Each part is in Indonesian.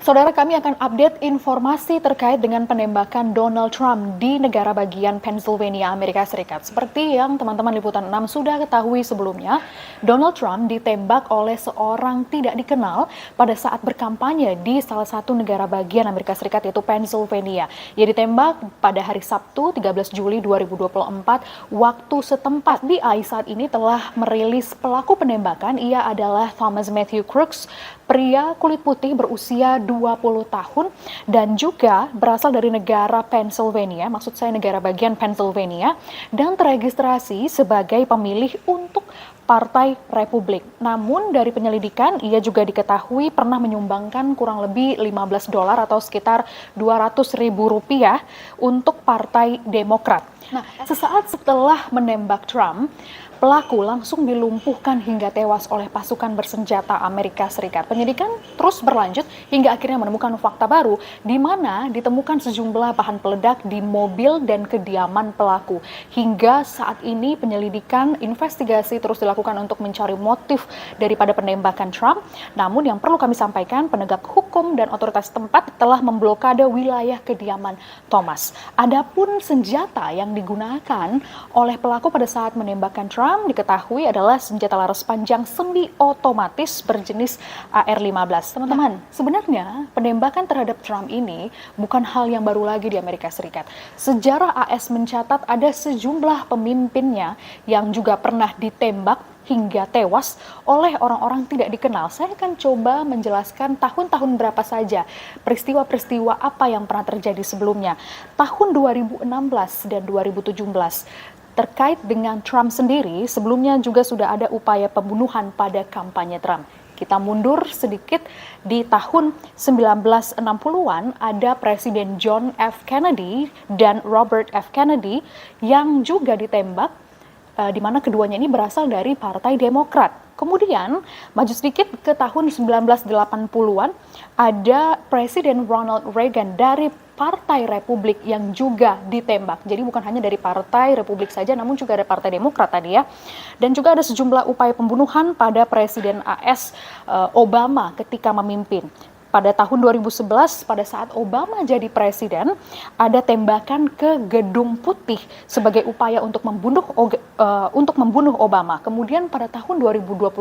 Saudara, kami akan update informasi terkait dengan penembakan Donald Trump di negara bagian Pennsylvania, Amerika Serikat. Seperti yang teman-teman Liputan 6 sudah ketahui sebelumnya, Donald Trump ditembak oleh seorang tidak dikenal pada saat berkampanye di salah satu negara bagian Amerika Serikat, yaitu Pennsylvania. Ia ditembak pada hari Sabtu 13 Juli 2024 waktu setempat. FBI saat ini telah merilis pelaku penembakan. Ia adalah Thomas Matthew Crooks, pria kulit putih berusia 20 tahun dan juga berasal dari negara Pennsylvania, maksud saya negara bagian Pennsylvania, dan terregistrasi sebagai pemilih untuk Partai Republik. Namun dari penyelidikan, ia juga diketahui pernah menyumbangkan kurang lebih $15 atau sekitar Rp200.000 untuk Partai Demokrat. Nah, sesaat setelah menembak Trump, pelaku langsung dilumpuhkan hingga tewas oleh pasukan bersenjata Amerika Serikat. Penyidikan terus berlanjut hingga akhirnya menemukan fakta baru di mana ditemukan sejumlah bahan peledak di mobil dan kediaman pelaku. Hingga saat ini penyelidikan investigasi terus dilakukan untuk mencari motif daripada penembakan Trump. Namun yang perlu kami sampaikan, penegak hukum dan otoritas tempat telah memblokade wilayah kediaman Thomas. Adapun senjata yang digunakan oleh pelaku pada saat menembakkan Trump diketahui adalah senjata laras panjang semi otomatis berjenis AR-15. Teman-teman, sebenarnya penembakan terhadap Trump ini bukan hal yang baru lagi di Amerika Serikat. Sejarah AS mencatat ada sejumlah pemimpinnya yang juga pernah ditembak hingga tewas oleh orang-orang tidak dikenal. Saya akan coba menjelaskan tahun-tahun berapa saja peristiwa-peristiwa apa yang pernah terjadi sebelumnya. Tahun 2016 dan 2017. Terkait dengan Trump sendiri, sebelumnya juga sudah ada upaya pembunuhan pada kampanye Trump. Kita mundur sedikit, di tahun 1960-an ada Presiden John F. Kennedy dan Robert F. Kennedy yang juga ditembak, di mana keduanya ini berasal dari Partai Demokrat. Kemudian maju sedikit ke tahun 1980-an ada Presiden Ronald Reagan dari Partai Republik yang juga ditembak. Jadi bukan hanya dari Partai Republik saja, namun juga ada Partai Demokrat tadi ya. Dan juga ada sejumlah upaya pembunuhan pada Presiden AS Obama ketika memimpin. Pada tahun 2011, pada saat Obama jadi presiden, ada tembakan ke Gedung Putih sebagai upaya untuk membunuh Obama. Kemudian pada tahun 2018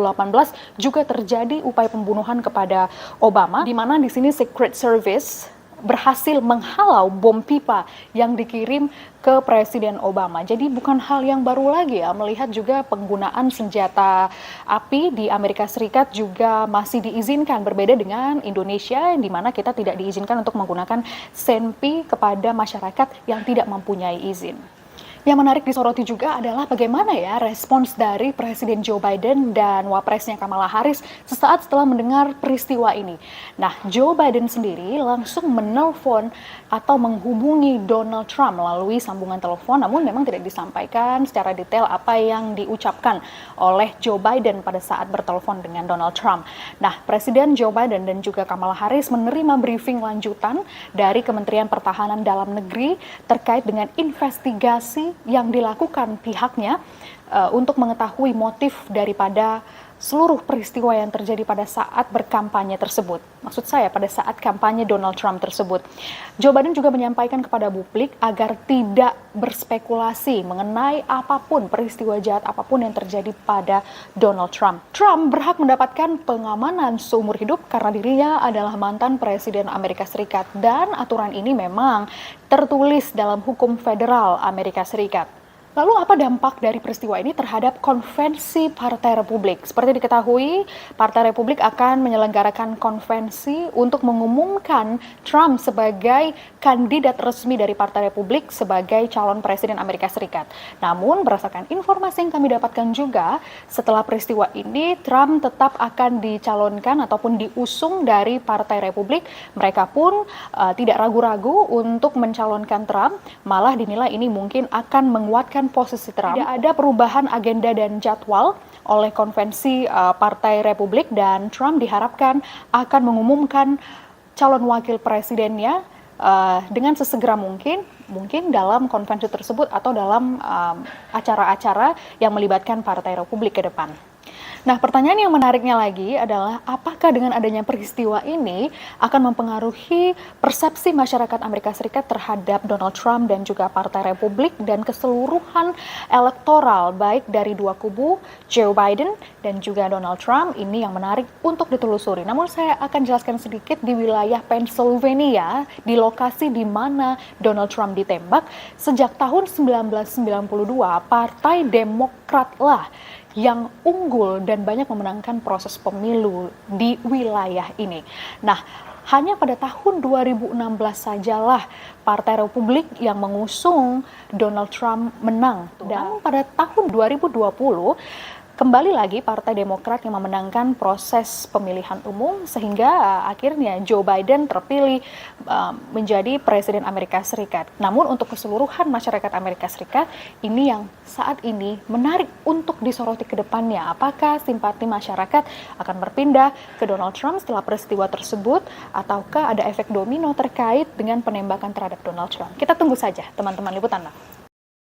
juga terjadi upaya pembunuhan kepada Obama, di mana di sini Secret Service berhasil menghalau bom pipa yang dikirim ke Presiden Obama. Jadi bukan hal yang baru lagi ya, melihat juga penggunaan senjata api di Amerika Serikat juga masih diizinkan, berbeda dengan Indonesia di mana kita tidak diizinkan untuk menggunakan senpi kepada masyarakat yang tidak mempunyai izin. Yang menarik disoroti juga adalah bagaimana ya respons dari Presiden Joe Biden dan wapresnya Kamala Harris sesaat setelah mendengar peristiwa ini. Nah, Joe Biden sendiri langsung menelpon atau menghubungi Donald Trump melalui sambungan telepon, namun memang tidak disampaikan secara detail apa yang diucapkan oleh Joe Biden pada saat bertelepon dengan Donald Trump. Nah, Presiden Joe Biden dan juga Kamala Harris menerima briefing lanjutan dari Kementerian Pertahanan Dalam Negeri terkait dengan investigasi yang dilakukan pihaknya untuk mengetahui motif daripada seluruh peristiwa yang terjadi pada saat berkampanye tersebut. Maksud saya pada saat kampanye Donald Trump tersebut. Joe Biden juga menyampaikan kepada publik agar tidak berspekulasi mengenai apapun peristiwa jahat apapun yang terjadi pada Donald Trump. Trump berhak mendapatkan pengamanan seumur hidup karena dirinya adalah mantan Presiden Amerika Serikat dan aturan ini memang tertulis dalam hukum federal Amerika Serikat. Lalu apa dampak dari peristiwa ini terhadap konvensi Partai Republik? Seperti diketahui, Partai Republik akan menyelenggarakan konvensi untuk mengumumkan Trump sebagai kandidat resmi dari Partai Republik sebagai calon Presiden Amerika Serikat. Namun berdasarkan informasi yang kami dapatkan juga, setelah peristiwa ini Trump tetap akan dicalonkan ataupun diusung dari Partai Republik. Mereka pun tidak ragu-ragu untuk mencalonkan Trump, malah dinilai ini mungkin akan menguatkan posisi Trump. Tidak ada perubahan agenda dan jadwal oleh konvensi Partai Republik dan Trump diharapkan akan mengumumkan calon wakil presidennya dengan sesegera mungkin dalam konvensi tersebut atau dalam acara-acara yang melibatkan Partai Republik ke depan. Nah, pertanyaan yang menariknya lagi adalah apakah dengan adanya peristiwa ini akan mempengaruhi persepsi masyarakat Amerika Serikat terhadap Donald Trump dan juga Partai Republik dan keseluruhan elektoral baik dari dua kubu Joe Biden dan juga Donald Trump. Ini yang menarik untuk ditelusuri. Namun saya akan jelaskan sedikit di wilayah Pennsylvania, di lokasi di mana Donald Trump ditembak sejak tahun 1992, Partai Demokrat lah yang unggul dan banyak memenangkan proses pemilu di wilayah ini. Nah, hanya pada tahun 2016 sajalah Partai Republik yang mengusung Donald Trump menang. Dan pada tahun 2020, kembali lagi Partai Demokrat yang memenangkan proses pemilihan umum sehingga akhirnya Joe Biden terpilih menjadi Presiden Amerika Serikat. Namun untuk keseluruhan masyarakat Amerika Serikat, ini yang saat ini menarik untuk disoroti ke depannya. Apakah simpati masyarakat akan berpindah ke Donald Trump setelah peristiwa tersebut ataukah ada efek domino terkait dengan penembakan terhadap Donald Trump? Kita tunggu saja teman-teman liputan.